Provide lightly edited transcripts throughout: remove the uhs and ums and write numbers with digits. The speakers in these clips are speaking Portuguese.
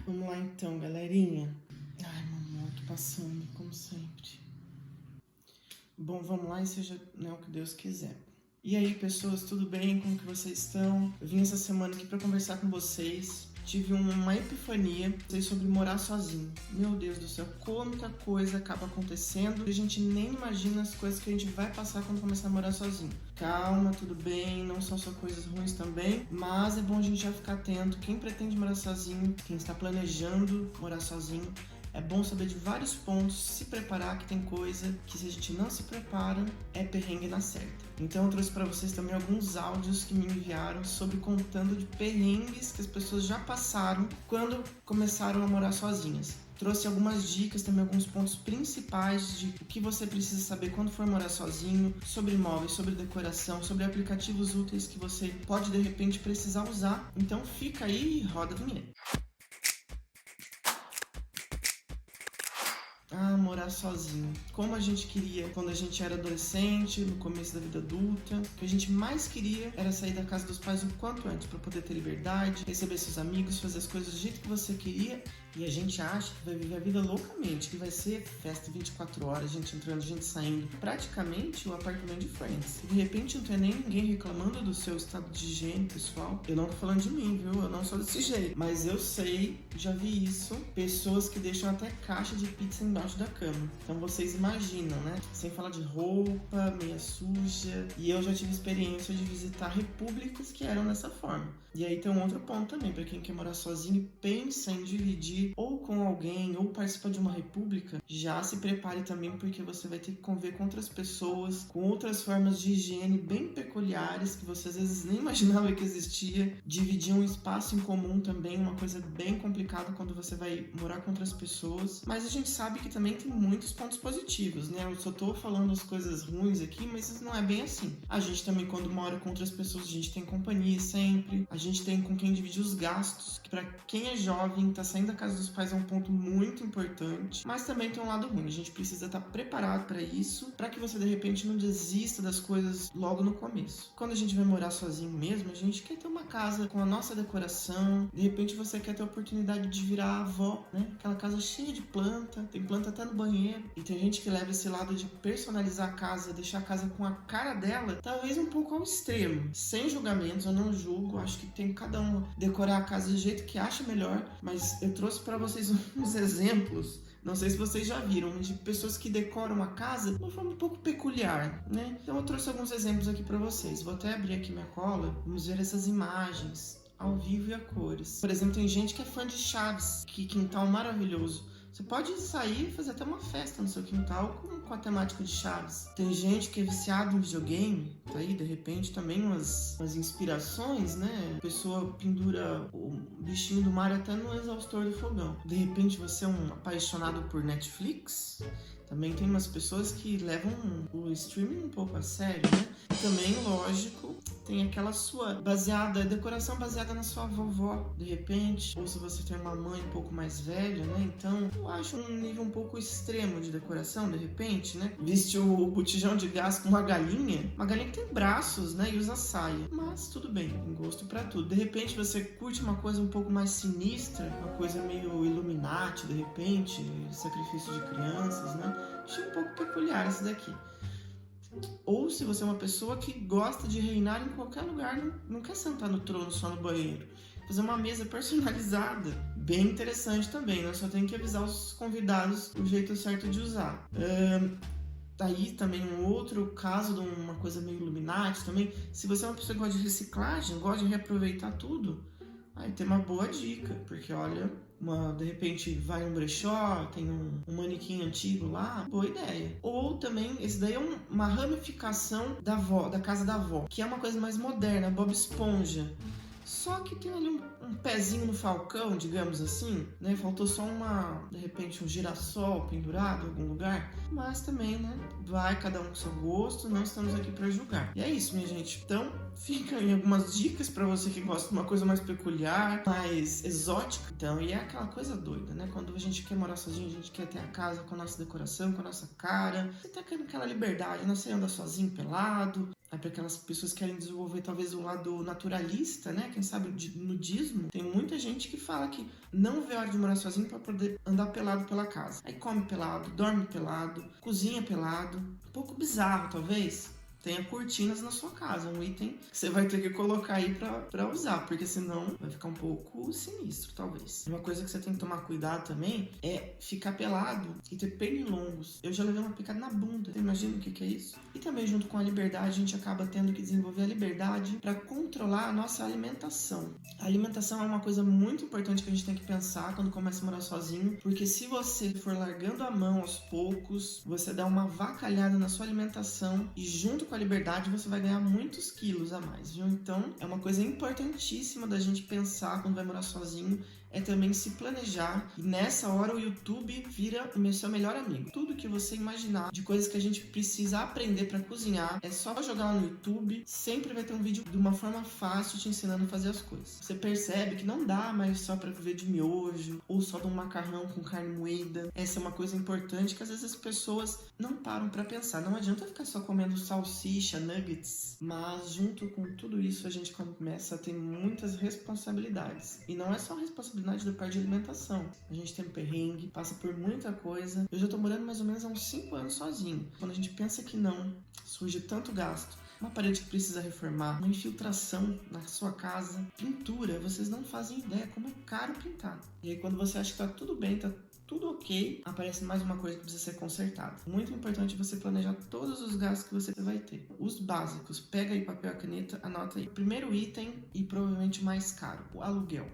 Vamos lá então, galerinha. Ai, mamãe, tô passando, como sempre. Bom, vamos lá e seja, né, o que Deus quiser. E aí, pessoas, tudo bem? Como que vocês estão? Eu vim essa semana aqui pra conversar com vocês. Tive uma epifania sobre morar sozinho. Meu Deus do céu, quanta coisa acaba acontecendo. A gente nem imagina as coisas que a gente vai passar quando começar a morar sozinho. Calma, tudo bem, não são só coisas ruins também, mas é bom a gente já ficar atento. Quem pretende morar sozinho, quem está planejando morar sozinho, é bom saber de vários pontos, se preparar, que tem coisa que se a gente não se prepara, é perrengue na certa. Então eu trouxe para vocês também alguns áudios que me enviaram sobre contando de perrengues que as pessoas já passaram quando começaram a morar sozinhas. Trouxe algumas dicas, também alguns pontos principais de o que você precisa saber quando for morar sozinho, sobre imóveis, sobre decoração, sobre aplicativos úteis que você pode de repente precisar usar. Então fica aí e roda a vinheta. Morar sozinho. Como a gente queria quando a gente era adolescente, no começo da vida adulta. O que a gente mais queria era sair da casa dos pais o quanto antes, para poder ter liberdade, receber seus amigos, fazer as coisas do jeito que você queria. E a gente acha que vai viver a vida loucamente, que vai ser festa 24 horas, gente entrando, gente saindo. Praticamente o apartamento de Friends. De repente não tem nem ninguém reclamando do seu estado de higiene, pessoal. Eu não tô falando de mim, viu? Eu não sou desse jeito. Mas eu sei, já vi isso. Pessoas que deixam até caixa de pizza embaixo da cama. Então vocês imaginam, né? Sem falar de roupa, meia suja. E eu já tive experiência de visitar repúblicas que eram dessa forma. E aí tem um outro ponto também, para quem quer morar sozinho, pensa em dividir ou com alguém, ou participa de uma república, já se prepare também, porque você vai ter que conviver com outras pessoas, com outras formas de higiene bem peculiares, que você às vezes nem imaginava que existia. Dividir um espaço em comum também, uma coisa bem complicada quando você vai morar com outras pessoas. Mas a gente sabe que também tem muitos pontos positivos, né? Eu só tô falando as coisas ruins aqui, mas isso não é bem assim. A gente também, quando mora com outras pessoas, a gente tem companhia sempre, a gente tem com quem dividir os gastos, que pra quem é jovem, tá saindo da casa dos pais é um ponto muito importante, mas também tem um lado ruim. A gente precisa estar preparado para isso, para que você de repente não desista das coisas logo no começo. Quando a gente vai morar sozinho mesmo, a gente quer ter uma casa com a nossa decoração. De repente você quer ter a oportunidade de virar avó, né? Aquela casa cheia de planta, tem planta até no banheiro. E tem gente que leva esse lado de personalizar a casa, deixar a casa com a cara dela, talvez um pouco ao extremo. Sem julgamentos, eu não julgo, acho que tem cada um decorar a casa do jeito que acha melhor, mas eu trouxe para vocês uns exemplos, não sei se vocês já viram, de pessoas que decoram a casa de uma forma um pouco peculiar, né? Então eu trouxe alguns exemplos aqui para vocês. Vou até abrir aqui minha cola, vamos ver essas imagens ao vivo e a cores. Por exemplo, tem gente que é fã de Chaves, que quintal maravilhoso. Você pode sair e fazer até uma festa no seu quintal com a temática de Chaves. Tem gente que é viciado em videogame, tá aí, de repente, também umas inspirações, né? A pessoa pendura o bichinho do mar até no exaustor do fogão. De repente, você é um apaixonado por Netflix. Também tem umas pessoas que levam o streaming um pouco a sério, né? Também, lógico, tem aquela sua decoração baseada na sua vovó, de repente. Ou se você tem uma mãe um pouco mais velha, né? Então, eu acho um nível um pouco extremo de decoração, de repente, né? Viste o botijão de gás com uma galinha que tem braços, né? E usa saia. Mas tudo bem, tem gosto pra tudo. De repente, você curte uma coisa um pouco mais sinistra, uma coisa meio Illuminati, de repente, sacrifício de crianças, né? Achei um pouco peculiar esse daqui. Ou se você é uma pessoa que gosta de reinar em qualquer lugar, não quer sentar no trono só no banheiro. Fazer uma mesa personalizada, bem interessante também, né? Só tem que avisar os convidados o jeito certo de usar. Aí também um outro caso de uma coisa meio Illuminati também. Se você é uma pessoa que gosta de reciclagem, gosta de reaproveitar tudo, aí tem uma boa dica, porque olha, de repente vai num brechó, tem um manequim antigo lá, boa ideia. Ou também, esse daí é uma ramificação da casa da avó, que é uma coisa mais moderna, Bob Esponja. Só que tem ali um pezinho no falcão, digamos assim, né? Faltou só de repente, um girassol pendurado em algum lugar. Mas também, né? Vai cada um com seu gosto, não estamos aqui para julgar. E é isso, minha gente. Então, ficam aí algumas dicas para você que gosta de uma coisa mais peculiar, mais exótica. Então, e é aquela coisa doida, né? Quando a gente quer morar sozinho, a gente quer ter a casa com a nossa decoração, com a nossa cara. Você tá querendo aquela liberdade, não sei, andar sozinho, pelado. Aí para aquelas pessoas que querem desenvolver talvez o lado naturalista, né? Quem sabe nudismo, mesmo. Tem muita gente que fala que não vê a hora de morar sozinho para poder andar pelado pela casa. Aí come pelado, dorme pelado, cozinha pelado. Um pouco bizarro, talvez. Tenha cortinas na sua casa, um item que você vai ter que colocar aí pra usar, porque senão vai ficar um pouco sinistro, talvez. Uma coisa que você tem que tomar cuidado também é ficar pelado e ter pernilongos. Eu já levei uma picada na bunda, você imagina o que é isso? E também, junto com a liberdade, a gente acaba tendo que desenvolver a liberdade para controlar a nossa alimentação. A alimentação é uma coisa muito importante que a gente tem que pensar quando começa a morar sozinho, porque se você for largando a mão aos poucos, você dá uma avacalhada na sua alimentação e junto com a liberdade você vai ganhar muitos quilos a mais, viu? Então é uma coisa importantíssima da gente pensar quando vai morar sozinho, é também se planejar, e nessa hora o YouTube vira o seu melhor amigo. Tudo que você imaginar de coisas que a gente precisa aprender para cozinhar, é só jogar lá no YouTube, sempre vai ter um vídeo de uma forma fácil te ensinando a fazer as coisas. Você percebe que não dá mais só para viver de miojo ou só de um macarrão com carne moída. Essa é uma coisa importante que às vezes as pessoas não param para pensar. Não adianta ficar só comendo salsicha, nuggets, mas junto com tudo isso a gente começa a ter muitas responsabilidades. E não é só responsabilidade da parte de alimentação. A gente tem perrengue, passa por muita coisa. Eu já tô morando mais ou menos há uns 5 anos sozinho. Quando a gente pensa que não, surge tanto gasto. Uma parede que precisa reformar, uma infiltração na sua casa, pintura, vocês não fazem ideia como é caro pintar. E aí quando você acha que tá tudo bem, tá tudo ok, aparece mais uma coisa que precisa ser consertada. Muito importante você planejar todos os gastos que você vai ter. Os básicos, pega aí papel e caneta, anota aí. Primeiro item e provavelmente mais caro, o aluguel.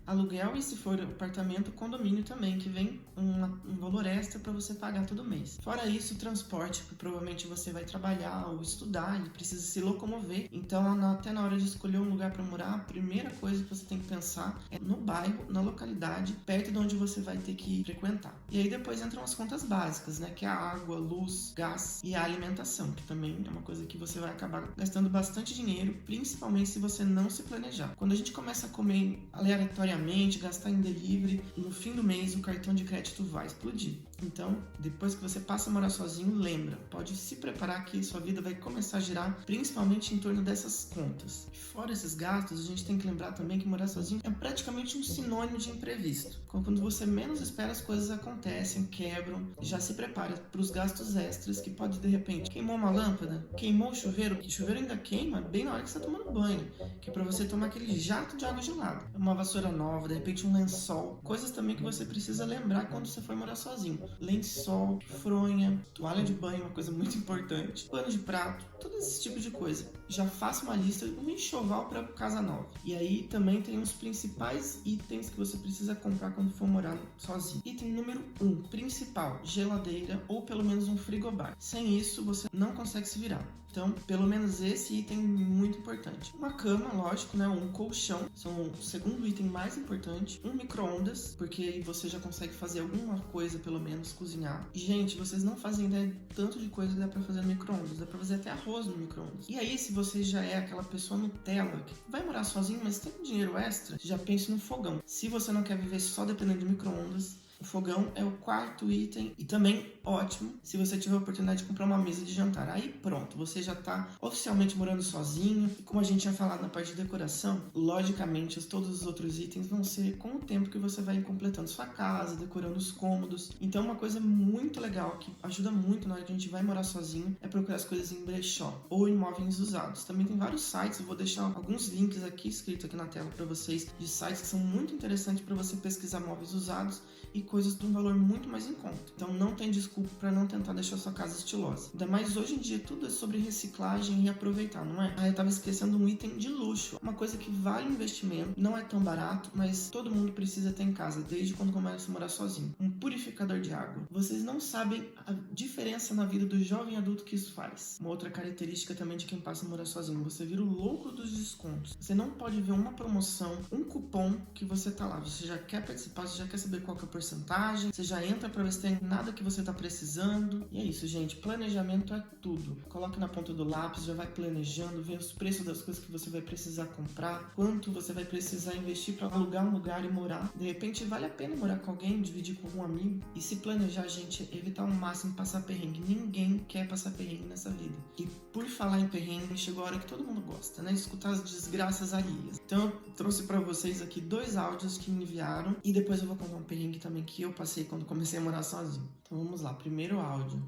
Aluguel, e se for apartamento, condomínio também, que vem um valor extra para você pagar todo mês. Fora isso, transporte, que provavelmente você vai trabalhar ou estudar e precisa se locomover. Então, até na hora de escolher um lugar para morar, a primeira coisa que você tem que pensar é no bairro, na localidade, perto de onde você vai ter que frequentar. E aí depois entram as contas básicas, né? Que é a água, luz, gás e a alimentação, que também é uma coisa que você vai acabar gastando bastante dinheiro, principalmente se você não se planejar. Quando a gente começa a comer aleatoriamente, gastar em delivery, no fim do mês o cartão de crédito vai explodir. Então, depois que você passa a morar sozinho, lembra, pode se preparar que sua vida vai começar a girar principalmente em torno dessas contas. Fora esses gastos, a gente tem que lembrar também que morar sozinho é praticamente um sinônimo de imprevisto. Quando você menos espera, as coisas acontecem, quebram. Já se prepara para os gastos extras, que pode de repente queimou uma lâmpada, queimou o chuveiro ainda queima bem na hora que você está tomando banho, que é para você tomar aquele jato de água gelada. Uma vassoura nova, de repente um lençol, coisas também que você precisa lembrar quando você for morar sozinho. Lençol, fronha, toalha de banho, uma coisa muito importante, pano de prato, todo esse tipo de coisa. Já faça uma lista, um enxoval para casa nova. E aí também tem os principais itens que você precisa comprar quando for morar sozinho. Item número 1, principal, geladeira ou pelo menos um frigobar. Sem isso, você não consegue se virar. Então, pelo menos esse item é muito importante. Uma cama, lógico, né? Um colchão, são o segundo item mais importante. Um micro-ondas, porque aí você já consegue fazer alguma coisa, pelo menos, cozinhar. E, gente, vocês não fazem ideia de tanto de coisa que dá pra fazer no micro-ondas. Dá pra fazer até arroz no micro-ondas. E aí, se você já é aquela pessoa Nutella, que vai morar sozinho, mas tem dinheiro extra, já pense no fogão. Se você não quer viver só dependendo de micro-ondas, o fogão é o quarto item e também ótimo se você tiver a oportunidade de comprar uma mesa de jantar. Aí pronto, você já está oficialmente morando sozinho. E como a gente tinha falado na parte de decoração, logicamente todos os outros itens vão ser com o tempo que você vai completando sua casa, decorando os cômodos. Então uma coisa muito legal que ajuda muito na hora que a gente vai morar sozinho é procurar as coisas em brechó ou em móveis usados. Também tem vários sites, eu vou deixar alguns links aqui escritos aqui na tela para vocês de sites que são muito interessantes para você pesquisar móveis usados e coisas de um valor muito mais em conta. Então não tem desculpa para não tentar deixar sua casa estilosa. Ainda mais hoje em dia tudo é sobre reciclagem e aproveitar, não é? Ah, eu tava esquecendo um item de luxo, uma coisa que vale investimento, não é tão barato, mas todo mundo precisa ter em casa desde quando começa a morar sozinho. Um purificador de água. Vocês não sabem a diferença na vida do jovem adulto que isso faz. Uma outra característica também de quem passa a morar sozinho, você vira o louco dos descontos. Você não pode ver uma promoção, um cupom que você tá lá, você já quer participar, você já quer saber qual que é a porcentagem, porcentagem, você já entra para ver se tem nada que você tá precisando. E é isso, gente, planejamento é tudo. Coloque na ponta do lápis, já vai planejando, vê os preços das coisas que você vai precisar comprar, quanto você vai precisar investir para alugar um lugar e morar. De repente vale a pena morar com alguém, dividir com algum amigo. E se planejar, gente, evitar ao máximo passar perrengue. Ninguém quer passar perrengue nessa vida. E por falar em perrengue, chegou a hora que todo mundo gosta, né? Escutar as desgraças alheias. Então eu trouxe para vocês aqui 2 áudios que me enviaram e depois eu vou contar um perrengue também que eu passei quando comecei a morar sozinho. Então vamos lá, primeiro áudio.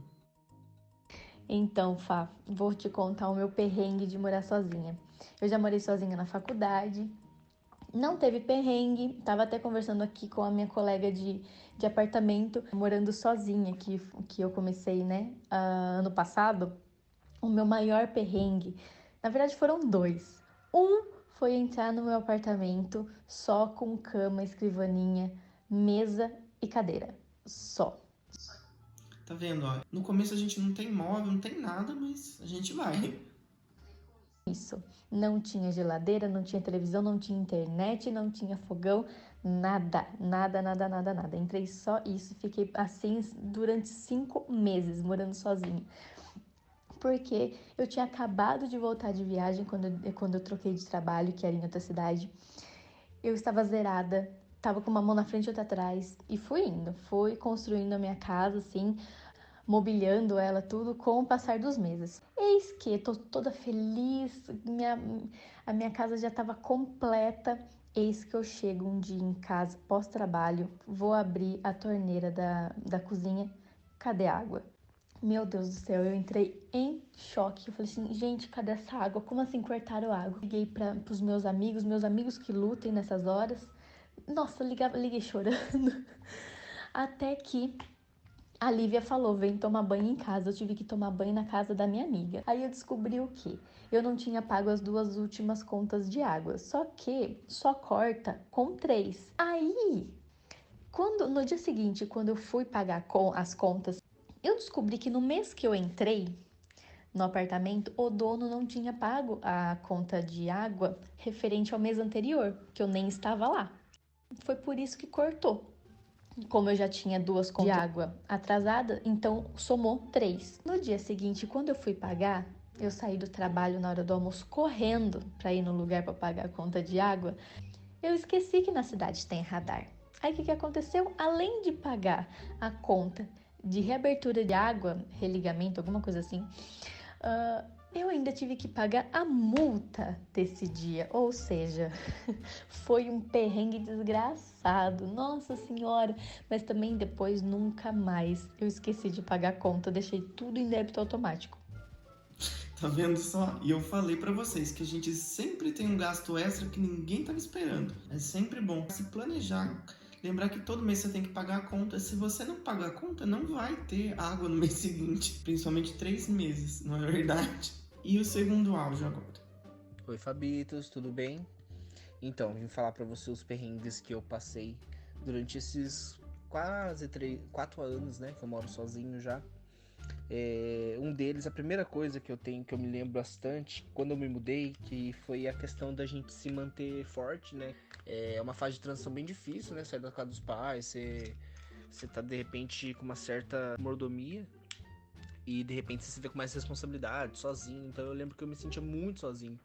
Então, Fá, vou te contar o meu perrengue de morar sozinha. Eu já morei sozinha na faculdade, não teve perrengue, tava até conversando aqui com a minha colega de apartamento, morando sozinha, que eu comecei, né, ano passado. O meu maior perrengue, na verdade foram 2. Foi entrar no meu apartamento só com cama, escrivaninha, mesa e cadeira, só. Tá vendo, ó? No começo a gente não tem móvel, não tem nada, mas a gente vai. Isso. Não tinha geladeira, não tinha televisão, não tinha internet, não tinha fogão, nada, nada, nada, nada, nada. Entrei só isso, fiquei assim durante 5 meses morando sozinha. Porque eu tinha acabado de voltar de viagem quando eu troquei de trabalho, que era em outra cidade. Eu estava zerada, estava com uma mão na frente e outra atrás e fui construindo a minha casa assim, mobiliando ela tudo com o passar dos meses. Eis que tô toda feliz, a minha casa já estava completa. Eis que eu chego um dia em casa, pós-trabalho, vou abrir a torneira da cozinha, cadê a água? Meu Deus do céu, eu entrei em choque. Eu falei assim, gente, cadê essa água? Como assim cortaram a água? Liguei pros meus amigos que lutem nessas horas. Nossa, liguei chorando. Até que a Lívia falou, vem tomar banho em casa. Eu tive que tomar banho na casa da minha amiga. Aí eu descobri o quê? Eu não tinha pago as 2 últimas contas de água. Só que só corta com 3. Aí, no dia seguinte, quando eu fui pagar as contas, eu descobri que no mês que eu entrei no apartamento, o dono não tinha pago a conta de água referente ao mês anterior, que eu nem estava lá. Foi por isso que cortou. Como eu já tinha 2 contas de água atrasada, então somou 3. No dia seguinte, quando eu fui pagar, eu saí do trabalho na hora do almoço correndo para ir no lugar para pagar a conta de água. Eu esqueci que na cidade tem radar. Aí o que aconteceu? Além de pagar a conta de reabertura de água, religamento, alguma coisa assim, eu ainda tive que pagar a multa desse dia. Ou seja, foi um perrengue desgraçado, nossa senhora. Mas também depois nunca mais eu esqueci de pagar a conta, deixei tudo em débito automático. Tá vendo só? E eu falei pra vocês que a gente sempre tem um gasto extra que ninguém tava esperando. É sempre bom se planejar. Lembrar que todo mês você tem que pagar a conta. Se você não pagar a conta, não vai ter água no mês seguinte. Principalmente 3 meses, não é verdade? E o segundo áudio agora. Oi, Fabitos, tudo bem? Então, vim falar pra você os perrengues que eu passei durante esses quase 4 anos, né? Que eu moro sozinho já. Um deles, a primeira coisa que eu tenho, que eu me lembro bastante, quando eu me mudei, que foi a questão da gente se manter forte, né? É uma fase de transição bem difícil, né? Sair da casa dos pais, você tá de repente com uma certa mordomia e de repente você se vê com mais responsabilidade, sozinho. Então eu lembro que eu me sentia muito sozinho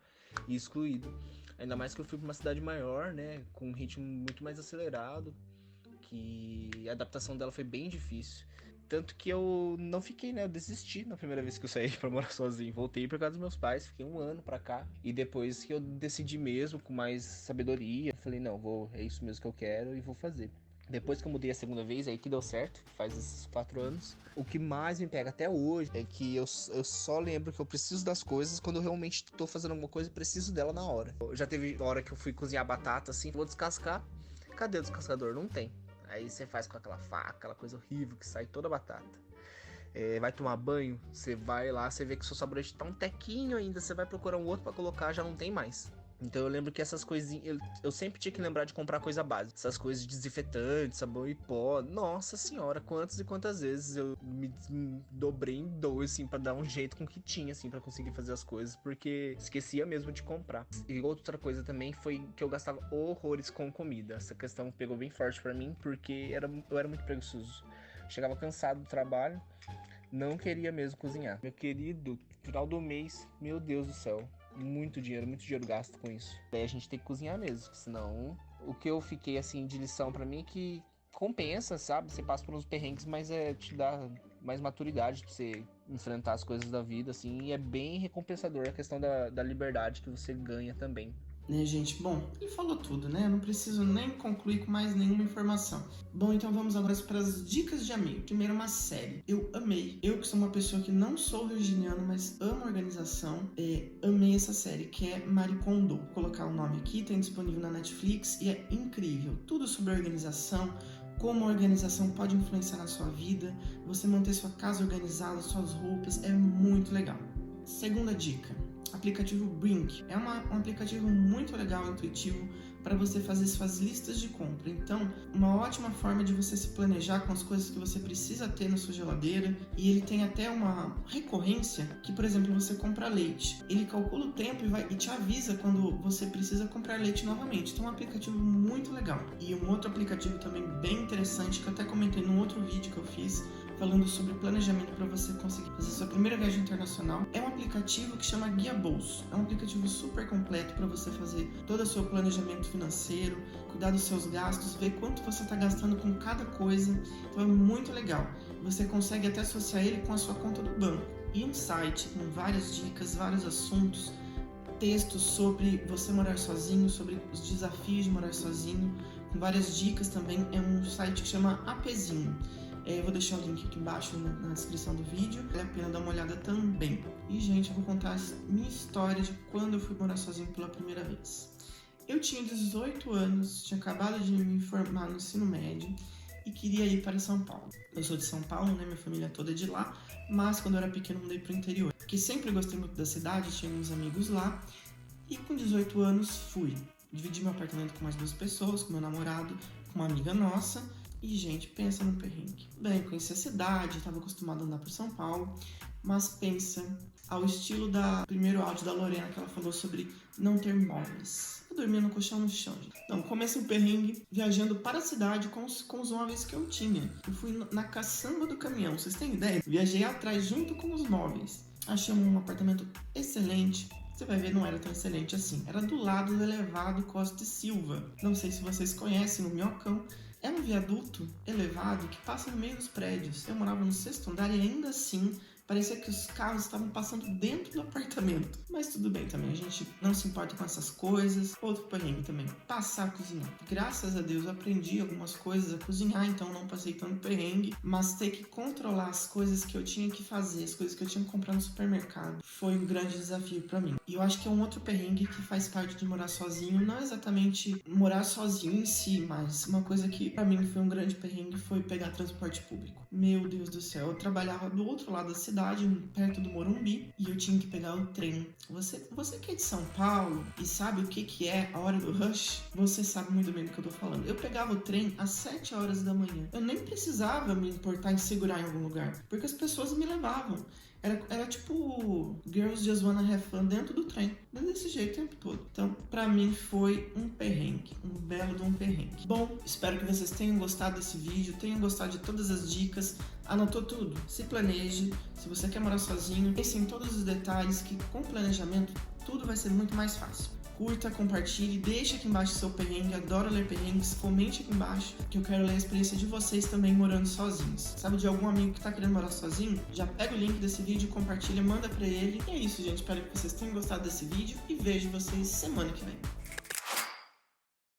e excluído. Ainda mais que eu fui pra uma cidade maior, né? Com um ritmo muito mais acelerado, que a adaptação dela foi bem difícil. Tanto que eu não fiquei, né? Eu desisti na primeira vez que eu saí pra morar sozinho. Voltei pra casa dos meus pais, fiquei 1 ano pra cá. E depois que eu decidi mesmo, com mais sabedoria, falei, não, é isso mesmo que eu quero e vou fazer. Depois que eu mudei a segunda vez, aí que deu certo, faz esses 4 anos. O que mais me pega até hoje é que eu só lembro que eu preciso das coisas quando eu realmente tô fazendo alguma coisa e preciso dela na hora. Já teve hora que eu fui cozinhar batata assim, vou descascar, cadê o descascador? Não tem. Aí você faz com aquela faca, aquela coisa horrível que sai toda a batata. Vai tomar banho, você vai lá, você vê que seu sabonete tá um tequinho ainda, você vai procurar um outro pra colocar, já não tem mais. Então eu lembro que essas coisinhas, eu sempre tinha que lembrar de comprar coisa básica. Essas coisas de desinfetante, sabão e pó. Nossa senhora, quantas e quantas vezes eu me dobrei em dois, assim, pra dar um jeito com o que tinha, assim, pra conseguir fazer as coisas. Porque esquecia mesmo de comprar. E outra coisa também foi que eu gastava horrores com comida. Essa questão pegou bem forte pra mim, porque eu era muito preguiçoso. Chegava cansado do trabalho, não queria mesmo cozinhar. Meu querido, final do mês, meu Deus do céu. Muito dinheiro gasto com isso. Daí a gente tem que cozinhar mesmo, senão o que eu fiquei assim de lição pra mim é que compensa, sabe? Você passa por uns perrengues, mas te dá mais maturidade pra você enfrentar as coisas da vida, assim, e é bem recompensador a questão da liberdade que você ganha também. Né, gente? Bom, ele falou tudo, né? Eu não preciso nem concluir com mais nenhuma informação. Bom, então vamos agora para as dicas de amigo. Primeiro, uma série. Eu amei. Eu que sou uma pessoa que não sou virginiano, mas amo organização, amei essa série, que é Marie Kondo. Vou colocar o nome aqui, tem disponível na Netflix e é incrível. Tudo sobre organização, como a organização pode influenciar na sua vida, você manter sua casa organizada, suas roupas, é muito legal. Segunda dica. Aplicativo Brink. É um aplicativo muito legal, intuitivo, para você fazer suas listas de compra. Então, uma ótima forma de você se planejar com as coisas que você precisa ter na sua geladeira. E ele tem até uma recorrência que, por exemplo, você compra leite. Ele calcula o tempo e te avisa quando você precisa comprar leite novamente. Então, é um aplicativo muito legal. E um outro aplicativo também bem interessante, que eu até comentei num outro vídeo que eu fiz, falando sobre planejamento para você conseguir fazer sua primeira viagem internacional, é um aplicativo que chama Guia Bolso. É um aplicativo super completo para você fazer todo o seu planejamento financeiro, cuidar dos seus gastos, ver quanto você está gastando com cada coisa. Então é muito legal. Você consegue até associar ele com a sua conta do banco. E um site com várias dicas, vários assuntos, textos sobre você morar sozinho, sobre os desafios de morar sozinho, com várias dicas também. É um site que chama Apezinho. Eu vou deixar o link aqui embaixo na descrição do vídeo, vale a pena dar uma olhada também. E, gente, eu vou contar a minha história de quando eu fui morar sozinho pela primeira vez. Eu tinha 18 anos, tinha acabado de me formar no ensino médio e queria ir para São Paulo. Eu sou de São Paulo, né? Minha família toda é de lá, mas quando eu era pequeno mudei para o interior, porque sempre gostei muito da cidade, tinha uns amigos lá, e com 18 anos fui. Dividi meu apartamento com mais 2 pessoas, com meu namorado, com uma amiga nossa. E, gente, pensa no perrengue. Bem, conheci a cidade, estava acostumado a andar por São Paulo, mas pensa ao estilo do primeiro áudio da Lorena, que ela falou sobre não ter móveis. Eu dormia no colchão no chão, gente. Então, comecei o perrengue viajando para a cidade com os móveis que eu tinha. Eu fui na caçamba do caminhão, vocês têm ideia? Viajei atrás junto com os móveis. Achei um apartamento excelente. Você vai ver, não era tão excelente assim. Era do lado do elevado Costa e Silva. Não sei se vocês conhecem, no Minhocão. É um viaduto elevado que passa no meio dos prédios. Eu morava no 6º andar e ainda assim parecia que os carros estavam passando dentro do apartamento. Mas tudo bem também, a gente não se importa com essas coisas. Outro perrengue também, passar a cozinhar. Graças a Deus eu aprendi algumas coisas a cozinhar, então não passei tanto perrengue. Mas ter que controlar as coisas que eu tinha que fazer, as coisas que eu tinha que comprar no supermercado, foi um grande desafio pra mim. E eu acho que é um outro perrengue que faz parte de morar sozinho. Não exatamente morar sozinho em si, mas uma coisa que pra mim foi um grande perrengue foi pegar transporte público. Meu Deus do céu, eu trabalhava do outro lado da cidade, perto do Morumbi, e eu tinha que pegar o trem. Você que é de São Paulo e sabe o que é a hora do rush, você sabe muito bem do que eu tô falando. Eu pegava o trem às 7 horas da manhã. Eu nem precisava me importar em segurar em algum lugar, porque as pessoas me levavam. Era tipo Girls Just Wanna Have Fun dentro do trem. Desse jeito o tempo todo. Então, pra mim foi um perrengue. Um belo de um perrengue. Bom, espero que vocês tenham gostado desse vídeo. Tenham gostado de todas as dicas. Anotou tudo? Se planeje. Se você quer morar sozinho, pense em todos os detalhes, que com planejamento tudo vai ser muito mais fácil. Curta, compartilhe, deixa aqui embaixo seu perrengue, adoro ler perrengues, comente aqui embaixo que eu quero ler a experiência de vocês também morando sozinhos. Sabe de algum amigo que tá querendo morar sozinho? Já pega o link desse vídeo, compartilha, manda pra ele. E é isso, gente, espero que vocês tenham gostado desse vídeo e vejo vocês semana que vem.